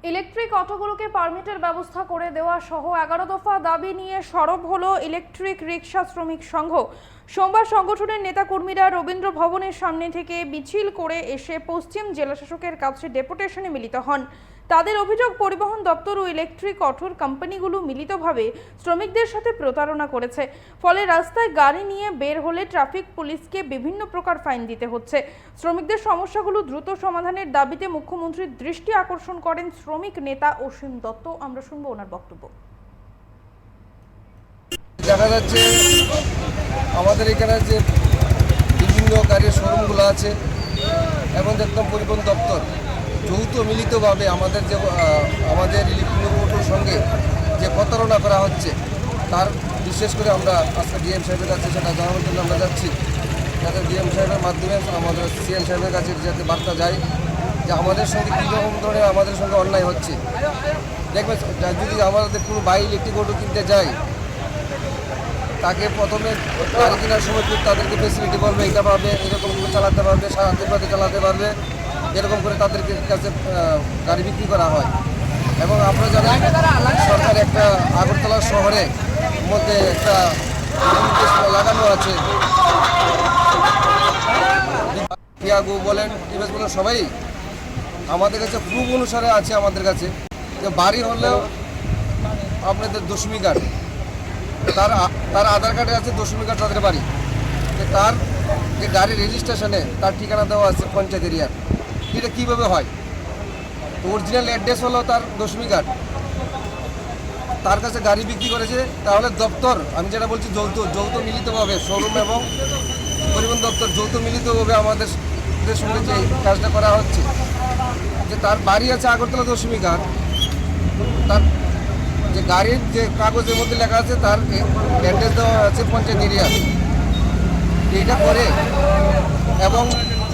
Electric অটোগুলোকে পারমিটের ব্যবস্থা করে দেওয়া সহ 11 দফা দাবি নিয়ে সরব হলো ইলেকট্রিক রিক্সা শ্রমিক সংঘ। সোমবার সংগঠনের নেতাকর্মীরা রবীন্দ্র ভবনের সামনে থেকে মিছিল করে এসে পশ্চিম জেলাশাসকের কাছে ডেপুটেশনে মিলিত হন। তাদের অভিযোগ, পরিবহন দপ্তর ও ইলেকট্রিক অটোর কোম্পানিগুলো মিলিতভাবে শ্রমিকদের সাথে প্রতারণা করেছে। ফলে রাস্তায় গাড়ি নিয়ে বের হলে ট্রাফিক পুলিশকে বিভিন্ন প্রকার ফাইন দিতে হচ্ছে। শ্রমিকদের সমস্যাগুলো দ্রুত সমাধানের দাবিতে মুখ্যমন্ত্রীর দৃষ্টি আকর্ষণ করেন শ্রমিক নেতা অসীম দত্ত। আমরা শুনবো ওনার বক্তব্য। দেখা যাচ্ছে আমাদের এখানে যে বিভিন্ন গাড়ির শোরুমগুলো আছে এবং একদম পরিবহন দপ্তর যৌথ মিলিতভাবে আমাদের ইলেকট্রিক অটোর সঙ্গে যে প্রতারণা করা হচ্ছে, তার বিশেষ করে আমরা আজকে ডিএম সাহেবের কাছে সেটা জানানোর জন্য আমরা যাচ্ছি, যাতে ডিএম সাহেবের মাধ্যমে আমাদের সিএম সাহেবের কাছে যাতে বার্তা যায় যে আমাদের সঙ্গে কীরকম ধরনের আমাদের সঙ্গে অন্যায় হচ্ছে। দেখবেন, যদি আমাদের কোনো ভাই ইলেকট্রিক অটো কিনতে যায়, তাকে প্রথমে গাড়ি কেনার সময় তাদেরকে ফেসিলিটি বলবে, এটা পাবে, এরকম করে চালাতে পারবে, সারাতে চালাতে পারবে, এরকম করে তাদেরকে কাছে গাড়ি বিক্রি করা হয়। এবং আপনারা জানেন, সরকার একটা আগরতলা শহরের মধ্যে একটা লাগানো আছে, টিয়াগো বলেন, টিভিএস বলেন, সবাই আমাদের কাছে প্রুফ অনুসারে আছে আমাদের কাছে যে বাড়ি হলেও আপনাদের দশমী কার্ড, তার আধার কার্ডে আছে দশমী কার্ড তাদের বাড়ি, তার যে গাড়ির রেজিস্ট্রেশনে তার ঠিকানা দেওয়া আছে পঞ্চায়েত এরিয়ার। এটা কীভাবে হয়? তো অরিজিনাল অ্যাড্রেস হলো তার দশমী কার্ড, তার কাছে গাড়ি বিক্রি করেছে। তাহলে দপ্তর, আমি যেটা বলছি, যৌথ মিলিতভাবে শোরুম এবং পরিবহন দপ্তর যৌথ মিলিতভাবে আমাদের সঙ্গে যে কাজটা করা হচ্ছে, যে তার বাড়ি আছে আগরতলা দশমী কার্ড, তার যে গাড়ির যে কাগজের মধ্যে লেখা আছে তার অ্যাড্রেস দেওয়া আছে পঞ্চায়েত এরিয়া। এইটা করে এবং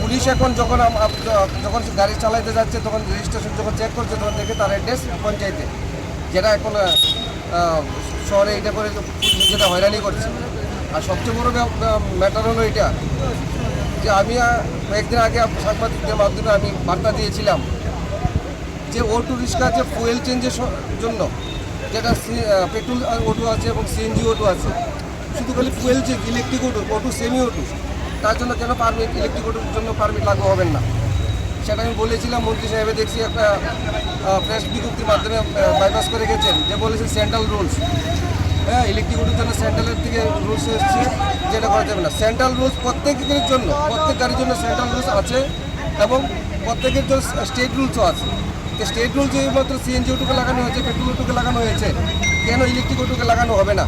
পুলিশ এখন যখন গাড়ি চালাইতে যাচ্ছে, তখন রেজিস্ট্রেশন যখন চেক করছে, তখন দেখে তার অ্যাড্রেস পঞ্চায়েতে, যেটা এখন শহরে এটা করে যেটা হয়রানি করছে। আর সবচেয়ে বড় ম্যাটার হলো এটা যে আমি কয়েকদিন আগে সাংবাদিকদের মাধ্যমে আমি বার্তা দিয়েছিলাম যে অটো রিক্সা যে ফুয়েল চেঞ্জের জন্য, যেটা পেট্রোল অটো আছে এবং সিএনজি অটো আছে, শুধু খালি fuel change electric auto semi auto, তার জন্য কেন পারমিট, ইলেকট্রিক অটোর জন্য পারমিট লাগু হবেন না, সেটা আমি বলেছিলাম। মন্ত্রী সাহেবে দেখছি একটা প্রেস বিজ্ঞপ্তির মাধ্যমে বাইপাস করে গেছেন, যে বলেছেন সেন্ট্রাল রুলস। হ্যাঁ, ইলেকট্রিক অটোর জন্য সেন্ট্রালের থেকে রুলস এসছে, যেটা করা যাবে না। সেন্ট্রাল রুলস প্রত্যেকের জন্য, প্রত্যেক গাড়ির জন্য সেন্ট্রাল রুলস আছে এবং প্রত্যেকের জন্য স্টেট রুলসও আছে। স্টেট রুলস মাত্র সিএনজি অটোকে লাগানো হয়েছে, পেট্রোল অটোকে লাগানো হয়েছে, কেন ইলেকট্রিক অটোকে লাগানো হবে না?